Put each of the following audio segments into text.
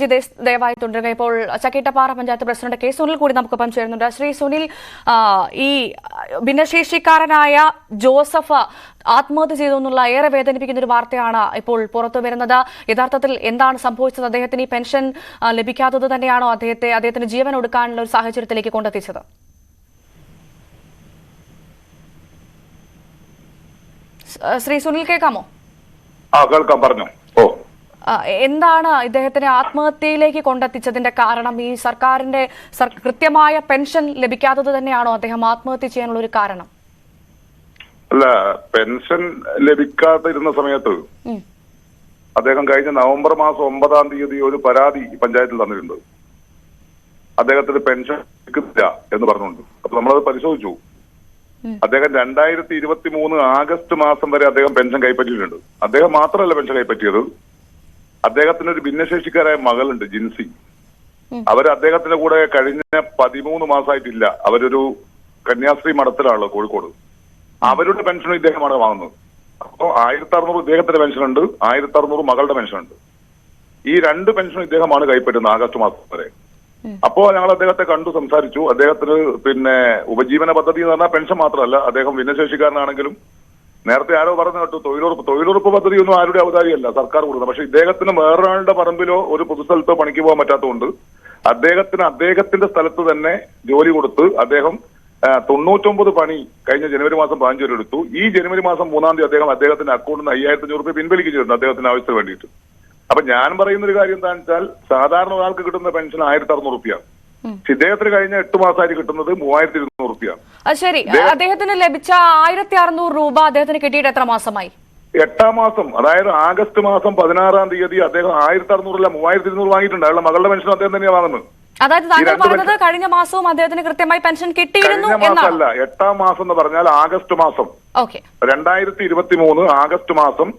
ജിതേഷ് ദയവായി തുടരുക. ഇപ്പോൾ ചക്കിട്ടപ്പാറ പഞ്ചായത്ത് പ്രസിഡന്റ് കെ സുനിൽ കൂടി നമുക്കൊപ്പം ചേരുന്നുണ്ട്. ശ്രീ സുനിൽ, ഈ ഭിന്നശേഷിക്കാരനായ ജോസഫ് ആത്മഹത്യ ചെയ്തു എന്നുള്ള ഏറെ വേദനിപ്പിക്കുന്ന ഒരു വാർത്തയാണ് ഇപ്പോൾ പുറത്തു വരുന്നത്. യഥാർത്ഥത്തിൽ എന്താണ് സംഭവിച്ചത്? അദ്ദേഹത്തിന് ഈ പെൻഷൻ ലഭിക്കാത്തത് തന്നെയാണോ അദ്ദേഹത്തിന് ജീവൻ ഒടുക്കാനുള്ള ഒരു സാഹചര്യത്തിലേക്ക് കൊണ്ടെത്തിച്ചത്? ശ്രീ സുനിൽ, കേൾക്കാമോ? കേൾക്കാം, പറഞ്ഞു. എന്താണ് ഇദ്ദേഹത്തിനെ ആത്മഹത്യയിലേക്ക് കൊണ്ടെത്തിച്ചതിന്റെ കാരണം? ഈ സർക്കാരിന്റെ കൃത്യമായ പെൻഷൻ ലഭിക്കാത്തത് തന്നെയാണോ അദ്ദേഹം ആത്മഹത്യ ചെയ്യാനുള്ള ഒരു കാരണം? അല്ല, പെൻഷൻ ലഭിക്കാതിരുന്ന സമയത്ത് അദ്ദേഹം കഴിഞ്ഞ നവംബർ മാസം 9-ാം തീയതി ഒരു പരാതി പഞ്ചായത്തിൽ തന്നിട്ടുണ്ട്. അദ്ദേഹത്തിന് പെൻഷൻ ലഭിക്കുന്നില്ല എന്ന് പറഞ്ഞുകൊണ്ട്. അപ്പൊ നമ്മളത് പരിശോധിച്ചു. അദ്ദേഹം 2023 ആഗസ്റ്റ് മാസം വരെ അദ്ദേഹം പെൻഷൻ കൈപ്പറ്റിയിട്ടുണ്ട്. അദ്ദേഹം മാത്രമല്ല പെൻഷൻ കൈപ്പറ്റിയത്, അദ്ദേഹത്തിന് ഒരു ഭിന്നശേഷിക്കാരായ മകളുണ്ട്, ജിൻസി. അദ്ദേഹത്തിന്റെ കൂടെ കഴിഞ്ഞ 13 മാസമായിട്ടില്ല. അവരൊരു കന്യാസ്ത്രീ മഠത്തിലാണ് കോഴിക്കോട്. അവരുടെ പെൻഷനും ഇദ്ദേഹമാണ് വാങ്ങുന്നത്. അപ്പോൾ 1600 ഇദ്ദേഹത്തിന്റെ പെൻഷനുണ്ട്, 1600 മകളുടെ പെൻഷനുണ്ട്. ഈ 2 പെൻഷനും ഇദ്ദേഹമാണ് കൈപ്പറ്റുന്നത് ആഗസ്റ്റ് മാസം വരെ. അപ്പോ ഞങ്ങൾ അദ്ദേഹത്തെ കണ്ടു, സംസാരിച്ചു. അദ്ദേഹത്തിന് ഉപജീവന പദ്ധതി എന്ന് പറഞ്ഞാൽ പെൻഷൻ മാത്രമല്ല, അദ്ദേഹം ഭിന്നശേഷിക്കാരനാണെങ്കിലും നേരത്തെ ആരോ പറഞ്ഞു കേട്ടു, തൊഴിലുറപ്പ് പദ്ധതിയൊന്നും ആരുടെ ഔദാര്യമല്ല, സർക്കാർ കൊടുക്കുന്നത്. പക്ഷെ ഇദ്ദേഹത്തിന് വേറൊരാളുടെ പറമ്പിലോ ഒരു പൊതുസ്ഥലത്തോ പണിക്ക് പോകാൻ പറ്റാത്തതുകൊണ്ട് അദ്ദേഹത്തിന്റെ സ്ഥലത്ത് തന്നെ ജോലി കൊടുത്ത് അദ്ദേഹം 99 പണി കഴിഞ്ഞ ജനുവരി മാസം 15 വരെ എടുത്തു. ഈ ജനുവരി മാസം 3-ാം തീയതി അദ്ദേഹത്തിന്റെ അക്കൗണ്ടിൽ നിന്ന് 5500 രൂപ പിൻവലിക്കുന്നുണ്ട് അദ്ദേഹത്തിന്റെ ആവശ്യത്തിന് വേണ്ടിയിട്ട്. അപ്പൊ ഞാൻ പറയുന്ന ഒരു കാര്യം എന്താണെന്ന് വെച്ചാൽ, സാധാരണ ഒരാൾക്ക് കിട്ടുന്ന പെൻഷൻ 1600 രൂപയാണ്. ഇദ്ദേഹത്തിന് കഴിഞ്ഞ 8 മാസമായിട്ട് കിട്ടുന്നത് 3200 രൂപയാണ്. ശരി, അദ്ദേഹത്തിന് ലഭിച്ച 1600 രൂപ അദ്ദേഹത്തിന് കിട്ടിയിട്ട് എത്ര മാസമായി? 8-ാം മാസം, അതായത് ആഗസ്റ്റ് മാസം 16-ാം തീയതി അദ്ദേഹം 1600 അല്ല 3200 വാങ്ങിയിട്ടുണ്ട്. അയാളുടെ മകളുടെ പെൻഷൻ അദ്ദേഹം തന്നെയാണ് വാങ്ങുന്നത്. അതായത് താങ്കൾ പറഞ്ഞത് കഴിഞ്ഞ മാസവും അദ്ദേഹത്തിന് കൃത്യമായി പെൻഷൻ കിട്ടിയിരുന്നു എന്നല്ല. 8-ാം മാസം എന്ന് പറഞ്ഞാൽ ആഗസ്റ്റ് മാസം, 2023 ആഗസ്റ്റ് മാസം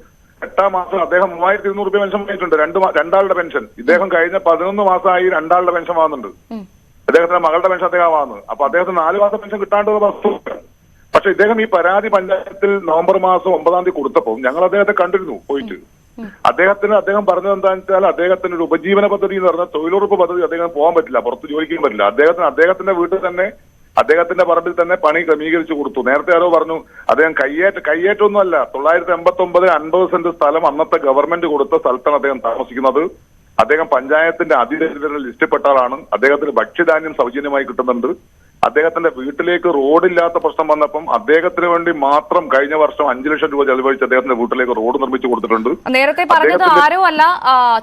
8-ാം മാസം അദ്ദേഹം 3200 രൂപ പെൻഷൻ വാങ്ങിയിട്ടുണ്ട്. രണ്ടാളുടെ പെൻഷൻ. ഇദ്ദേഹം കഴിഞ്ഞ 11 മാസമായി രണ്ടാളുടെ പെൻഷൻ വാങ്ങുന്നുണ്ട്. അദ്ദേഹത്തിന്റെ മകളുടെ പെൻഷൻ അദ്ദേഹം വാങ്ങുന്നത്. അപ്പൊ അദ്ദേഹത്തിന് 4 മാസം പെൻഷൻ കിട്ടാണ്ട് വസ്തു. പക്ഷെ ഇദ്ദേഹം ഈ പരാതി പഞ്ചായത്തിൽ നവംബർ മാസം 9-ാം തീയതി കൊടുത്തപ്പോൾ ഞങ്ങൾ അദ്ദേഹത്തെ കണ്ടിരുന്നു പോയിട്ട്. അദ്ദേഹം പറഞ്ഞത് എന്താണെന്ന് വെച്ചാൽ, അദ്ദേഹത്തിന് ഒരു ഉപജീവന പദ്ധതി എന്ന് പറഞ്ഞാൽ തൊഴിലുറപ്പ് പദ്ധതി അദ്ദേഹം പോകാൻ പറ്റില്ല, പുറത്ത് ജോലിക്കാൻ പറ്റില്ല. അദ്ദേഹത്തിന്റെ വീട്ടിൽ തന്നെ, അദ്ദേഹത്തിന്റെ പറമ്പിൽ തന്നെ പണി ക്രമീകരിച്ചു കൊടുത്തു. നേരത്തെ ആരോ പറഞ്ഞു അദ്ദേഹം കയ്യേറ്റൊന്നും അല്ല. 989 50 സെന്റ് സ്ഥലം അന്നത്തെ ഗവൺമെന്റ് കൊടുത്ത സ്ഥലത്താണ് അദ്ദേഹം താമസിക്കുന്നത്. അദ്ദേഹം പഞ്ചായത്തിന്റെ അതിദരിദ്രരുടെ ലിസ്റ്റിൽപ്പെട്ട ആളാണ്. അദ്ദേഹത്തിന് ഭക്ഷ്യധാന്യം സൗജന്യമായി കിട്ടുന്നുണ്ട്. അദ്ദേഹത്തിന്റെ വീട്ടിലേക്ക് റോഡില്ലാത്ത പ്രശ്നം വന്നപ്പം അദ്ദേഹത്തിന് വേണ്ടി മാത്രം കഴിഞ്ഞ വർഷം 5 ലക്ഷം രൂപ ചെലവഴിച്ച് അദ്ദേഹത്തിന്റെ വീട്ടിലേക്ക് റോഡ് നിർമ്മിച്ചു കൊടുത്തിട്ടുണ്ട്. നേരത്തെ പറഞ്ഞത് ആരോ അല്ല,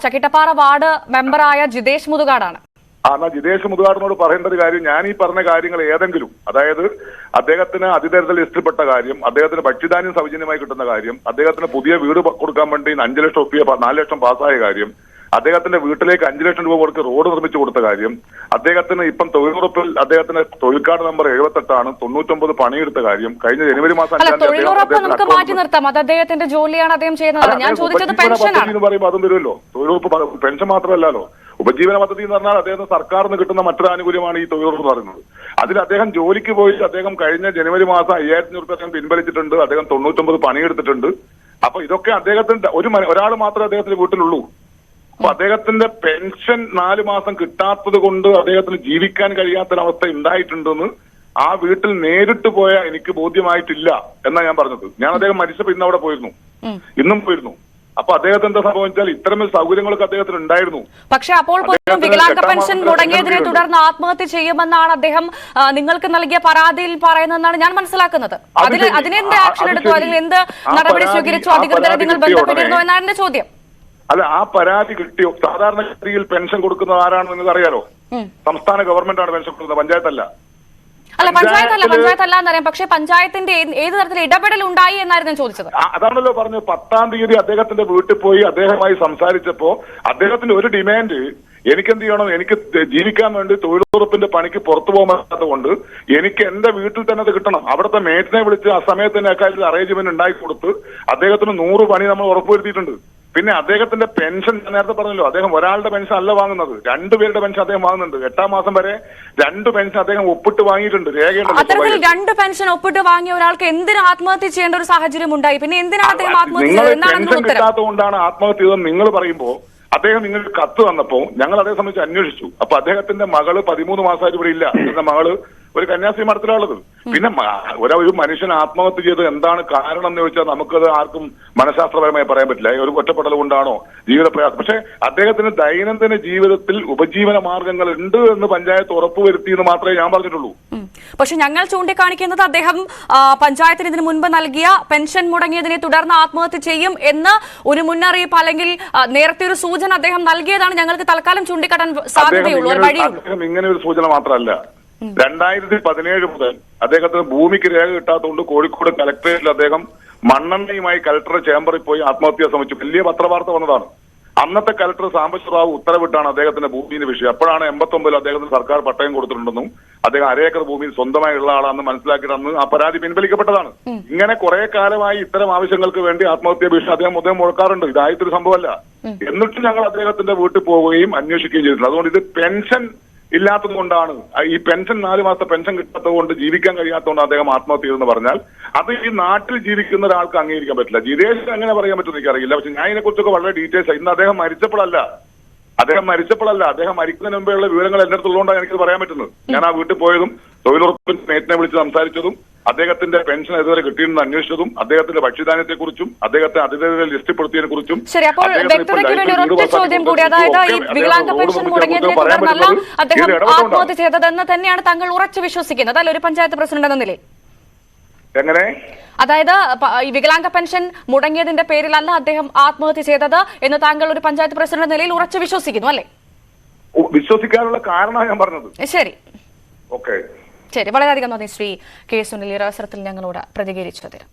ചക്കിട്ടപ്പാറ വാർഡ് മെമ്പറായ ജിതേഷ് മുതുകാടാണ്. എന്നാൽ ജിതേഷ് മുതുകാടിനോട് പറയേണ്ട ഒരു കാര്യം, ഞാൻ ഈ പറഞ്ഞ കാര്യങ്ങൾ ഏതെങ്കിലും, അതായത് അദ്ദേഹത്തിന് അതിദരിദ്ര ലിസ്റ്റിൽപ്പെട്ട കാര്യം, അദ്ദേഹത്തിന് ഭക്ഷ്യധാന്യം സൗജന്യമായി കിട്ടുന്ന കാര്യം, അദ്ദേഹത്തിന് പുതിയ വീട് കൊടുക്കാൻ വേണ്ടി 5 ലക്ഷം രൂപ 4 ലക്ഷം പാസ്സായ കാര്യം, അദ്ദേഹത്തിന്റെ വീട്ടിലേക്ക് 5 ലക്ഷം രൂപ കൊടുത്ത് റോഡ് നിർമ്മിച്ചു കൊടുത്ത കാര്യം, അദ്ദേഹത്തിന് ഇപ്പം തൊഴിലുറപ്പിൽ അദ്ദേഹത്തിന്റെ തൊഴിൽ കാർഡ് നമ്പർ 78 ആണ്, 99 പണിയെടുത്ത കാര്യം, കഴിഞ്ഞ ജനുവരി മാസം 5-ാം തീയതി നമുക്ക് മാറ്റി നിർത്താം, അത് അദ്ദേഹത്തിന്റെ ജോലിയാണ് അദ്ദേഹം ചെയ്യുന്നത്. ഞാൻ ചോദിച്ചത് പെൻഷനാണ് എന്ന് പറയുമ്പോൾ അതും വരുമല്ലോ. തൊഴിലുറപ്പ് പെൻഷൻ മാത്രമല്ലല്ലോ, ഉപജീവന പദ്ധതി എന്ന് പറഞ്ഞാൽ അദ്ദേഹത്തിന് സർക്കാരിൽ നിന്ന് കിട്ടുന്ന മറ്റൊരു ആനുകൂല്യമാണ് ഈ തൊഴിലുറപ്പ് എന്ന് പറയുന്നത്. അതിൽ അദ്ദേഹം ജോലിക്ക് പോയി അദ്ദേഹം കഴിഞ്ഞ ജനുവരി മാസം 5000 രൂപ അദ്ദേഹം പിൻവലിച്ചിട്ടുണ്ട്. അദ്ദേഹം 99 പണിയെടുത്തിട്ടുണ്ട്. അപ്പൊ ഇതൊക്കെ അദ്ദേഹത്തിന്റെ ഒരാൾ മാത്രമേ അദ്ദേഹത്തിന്റെ വീട്ടിലുള്ളൂ. അപ്പൊ അദ്ദേഹത്തിന്റെ പെൻഷൻ 4 മാസം കിട്ടാത്തത് കൊണ്ട് അദ്ദേഹത്തിന് ജീവിക്കാൻ കഴിയാത്തൊരവസ്ഥ ഉണ്ടായിട്ടുണ്ടെന്ന് ആ വീട്ടിൽ നേരിട്ട് പോയ എനിക്ക് ബോധ്യമായിട്ടില്ല എന്നാ ഞാൻ പറഞ്ഞത്. ഞാൻ അദ്ദേഹം മരിച്ചപ്പോ ഇന്ന് അവിടെ പോയിരുന്നു, ഇന്നും പോയിരുന്നു. അപ്പൊ അദ്ദേഹത്തിന് എന്താ സംഭവിച്ചാൽ ഇത്തരമൊരു സൗകര്യങ്ങളൊക്കെ അദ്ദേഹത്തിന് ഉണ്ടായിരുന്നു. പക്ഷെ അപ്പോൾ പോലും വികലാംഗ പെൻഷൻ മുടങ്ങിയതിനെ തുടർന്ന് ആത്മഹത്യ ചെയ്യുമെന്നാണ് അദ്ദേഹം നിങ്ങൾക്ക് നൽകിയ പരാതിയിൽ പറയുന്നതെന്നാണ് ഞാൻ മനസ്സിലാക്കുന്നത്. അതിനെന്ത് ആക്ഷൻ എടുത്തു, അല്ലെങ്കിൽ എന്ത് നടപടി സ്വീകരിച്ചു, അധികൃതരെ നിങ്ങൾ ബന്ധപ്പെട്ടിരുന്നോ എന്നാണ് എന്റെ ചോദ്യം. അല്ല, ആ പരാതി കിട്ടിയോ? സാധാരണഗതിയിൽ പെൻഷൻ കൊടുക്കുന്നത് ആരാണെന്ന് നിങ്ങൾക്ക് അറിയാലോ? സംസ്ഥാന ഗവൺമെന്റ് ആണ് പെൻഷൻ കൊടുക്കുന്നത്, പഞ്ചായത്തല്ല. പഞ്ചായത്തല്ല എന്നറിയാം, പക്ഷെ പഞ്ചായത്തിന്റെ ഏത് തരത്തിൽ ഇടപെടൽ ഉണ്ടായി എന്നായിരുന്നു ഞാൻ ചോദിച്ചത്. അതാണല്ലോ പറഞ്ഞു. 10-ാം തീയതി അദ്ദേഹത്തിന്റെ വീട്ടിൽ പോയി അദ്ദേഹവുമായി സംസാരിച്ചപ്പോ അദ്ദേഹത്തിന്റെ ഒരു ഡിമാൻഡ്, എനിക്കെന്ത് ചെയ്യണം, എനിക്ക് ജീവിക്കാൻ വേണ്ടി തൊഴിലുറപ്പിന്റെ പണിക്ക് പുറത്തു പോകാത്തത് കൊണ്ട് എനിക്ക് എന്റെ വീട്ടിൽ തന്നെ അത് കിട്ടണം. അവിടുത്തെ മേറ്റിനെ വിളിച്ച് ആ സമയത്ത് തന്നെ അക്കാര്യത്തിൽ അറേഞ്ച്മെന്റ് ഉണ്ടാക്കി കൊടുത്ത് അദ്ദേഹത്തിന് 100 പണി നമ്മൾ ഉറപ്പുവരുത്തിയിട്ടുണ്ട്. പിന്നെ അദ്ദേഹത്തിന്റെ പെൻഷൻ നേരത്തെ പറഞ്ഞല്ലോ, അദ്ദേഹം ഒരാളുടെ പെൻഷൻ അല്ല വാങ്ങുന്നത്, 2 പേരുടെ പെൻഷൻ അദ്ദേഹം വാങ്ങുന്നുണ്ട്. 8-ാം മാസം വരെ 2 പെൻഷൻ അദ്ദേഹം ഒപ്പിട്ട് വാങ്ങിയിട്ടുണ്ട്. അത്തരത്തിൽ 2 പെൻഷൻ ഒപ്പിട്ട് വാങ്ങിയ ഒരാൾക്ക് എന്തിനാ ആത്മഹത്യ ചെയ്യേണ്ട ഒരു സാഹചര്യം ഉണ്ടായി? പിന്നെ എന്തിനാണ് അദ്ദേഹം ആത്മഹത്യ ചെയ്തത്? പെൻഷൻ കിട്ടാത്തതുകൊണ്ടാണ് ആത്മഹത്യ ചെയ്തത് നിങ്ങൾ പറയുമ്പോ അദ്ദേഹം ഇങ്ങനെ ഒരു കത്ത് തന്നപ്പോ ഞങ്ങൾ അതേ സംബന്ധിച്ച് അന്വേഷിച്ചു. അപ്പൊ അദ്ദേഹത്തിന്റെ മകള് 13 മാസമായിട്ട് ഇവിടെ ഇല്ല. എന്റെ മകള് ഒരു കന്യാസ്ത്രീ മഠത്തിലുള്ളത്. പിന്നെ ഒരു മനുഷ്യൻ ആത്മഹത്യ ചെയ്ത് എന്താണ് കാരണം എന്ന് ചോദിച്ചാൽ നമുക്കത് ആർക്കും മനഃശാസ്ത്രപരമായി പറയാൻ പറ്റില്ല. ഒരു ഒറ്റപ്പെടൽ കൊണ്ടാണോ, ജീവിത പ്രയാസം. പക്ഷെ അദ്ദേഹത്തിന് ദൈനംദിന ജീവിതത്തിൽ ഉപജീവന മാർഗങ്ങൾ ഉണ്ട് എന്ന് പഞ്ചായത്ത് ഉറപ്പുവരുത്തി എന്ന് മാത്രമേ ഞാൻ പറഞ്ഞിട്ടുള്ളൂ. പക്ഷെ ഞങ്ങൾ ചൂണ്ടിക്കാണിക്കുന്നത് അദ്ദേഹം പഞ്ചായത്തിന് ഇതിനു മുൻപ് നൽകിയ പെൻഷൻ മുടങ്ങിയതിനെ തുടർന്ന് ആത്മഹത്യ ചെയ്യും എന്ന് ഒരു മുന്നറിയിപ്പ് അല്ലെങ്കിൽ നേരത്തെ ഒരു സൂചന അദ്ദേഹം നൽകിയതാണ് ഞങ്ങൾക്ക് തൽക്കാലം ചൂണ്ടിക്കാട്ടാൻ സാധ്യതയുള്ളൂ. അദ്ദേഹം ഇങ്ങനെ ഒരു സൂചന മാത്രമല്ല, 2017 മുതൽ അദ്ദേഹത്തിന് ഭൂമിക്ക് രേഖ കിട്ടാത്തതുകൊണ്ട് കോഴിക്കോട് കലക്ടറേറ്റിൽ അദ്ദേഹം മണ്ണെണ്ണയുമായി കലക്ടറുടെ ചേംബറിൽ പോയി ആത്മഹത്യ ശ്രമിച്ചു. വലിയ പത്രവാർത്ത വന്നതാണ്. അന്നത്തെ കലക്ടർ സാംബശിവ റാവു ഉത്തരവിട്ടാണ് അദ്ദേഹത്തിന്റെ ഭൂമിയുടെ വിഷയം. അപ്പോഴാണ് 89 അദ്ദേഹത്തിന് സർക്കാർ പട്ടയം കൊടുത്തിട്ടുണ്ടെന്നും അദ്ദേഹം 1 ഏക്കർ ഭൂമിയിൽ സ്വന്തമായുള്ള ആളാണെന്ന് മനസ്സിലാക്കിയിട്ട് അന്ന് ആ പരാതി പിൻവലിക്കപ്പെട്ടതാണ്. ഇങ്ങനെ കുറെ കാലമായി ഇത്തരം ആവശ്യങ്ങൾക്ക് വേണ്ടി ആത്മഹത്യാ ഭീഷണി അദ്ദേഹം മുഴക്കാറുണ്ട്. ഇതായിട്ടൊരു സംഭവമല്ല. എന്നിട്ട് ഞങ്ങൾ അദ്ദേഹത്തിന്റെ വീട്ടിൽ പോവുകയും അന്വേഷിക്കുകയും ചെയ്തിട്ടുണ്ട്. അതുകൊണ്ട് ഇത് പെൻഷൻ ഇല്ലാത്തത് കൊണ്ടാണ്, ഈ പെൻഷൻ 4 മാസത്തെ പെൻഷൻ കിട്ടാത്തത് കൊണ്ട് ജീവിക്കാൻ കഴിയാത്തതുകൊണ്ട് അദ്ദേഹം ആത്മഹത്യ ചെയ്തെന്ന് പറഞ്ഞാൽ അത് ഈ നാട്ടിൽ ജീവിക്കുന്ന ഒരാൾക്ക് അംഗീകരിക്കാൻ പറ്റില്ല. വിദേശത്ത് അങ്ങനെ പറയാൻ പറ്റുമെന്ന് എനിക്കറിയില്ല. പക്ഷെ ഞാൻ ഇതിനെക്കുറിച്ചൊക്കെ വളരെ ഡീറ്റെയിൽസ് ഇന്ന് അദ്ദേഹം മരിച്ചപ്പോഴല്ല, അദ്ദേഹം മരിക്കുന്നതിന് മുമ്പെയുള്ള വിവരങ്ങൾ എന്റെ അടുത്തുള്ളതുകൊണ്ടാണ് എനിക്കത് പറയാൻ പറ്റുന്നത്. ഞാൻ ആ വീട്ടിൽ പോയതും തൊഴിലുറപ്പിന്റെ മേറ്റിനെ വിളിച്ച് സംസാരിച്ചതും അദ്ദേഹത്തിന്റെ പെൻഷൻ ഇതുവരെ കിട്ടിയെന്ന് അന്വേഷിച്ചതും അദ്ദേഹത്തിന്റെ ഭക്ഷ്യധാന്യത്തെക്കുറിച്ചും അദ്ദേഹത്തെ അതിഥികളെ ലിസ്റ്റിൽപ്പെടുത്തിയതിനെ കുറിച്ചും ശരി. അപ്പോൾ വ്യക്തതയ്ക്ക് വേണ്ടി ഒരൊറ്റ ചോദ്യം കൂടി, അതായത് ഈ വികലാംഗ പെൻഷൻ മുടങ്ങിയതിനെ തുടർന്നല്ല അദ്ദേഹം ആത്മഹത്യ ചെയ്തതെന്ന് തന്നെയാണ് താങ്കൾ ഉറച്ചു വിശ്വസിക്കുന്നത് അല്ല, ഒരു പഞ്ചായത്ത് പ്രസിഡന്റ് എന്ന നിലയിൽ? എങ്ങനെ? അതായത് ഈ വികലാംഗ പെൻഷൻ മുടങ്ങിയതിന്റെ പേരിലല്ല അദ്ദേഹം ആത്മഹത്യ ചെയ്തത് എന്ന് താങ്കൾ ഒരു പഞ്ചായത്ത് പ്രസിഡന്റ് നിലയിൽ ഉറച്ചു വിശ്വസിക്കുന്നു അല്ലേ? വിശ്വസിക്കാനുള്ള കാരണമാണ് ഞാൻ പറഞ്ഞത്. ശരി, ഓക്കെ, ശരി. വളരെയധികം നന്ദി ശ്രീ കെ സുനിൽ ഈ അവസരത്തിൽ ഞങ്ങളോട് പ്രതികരിച്ചതിന്.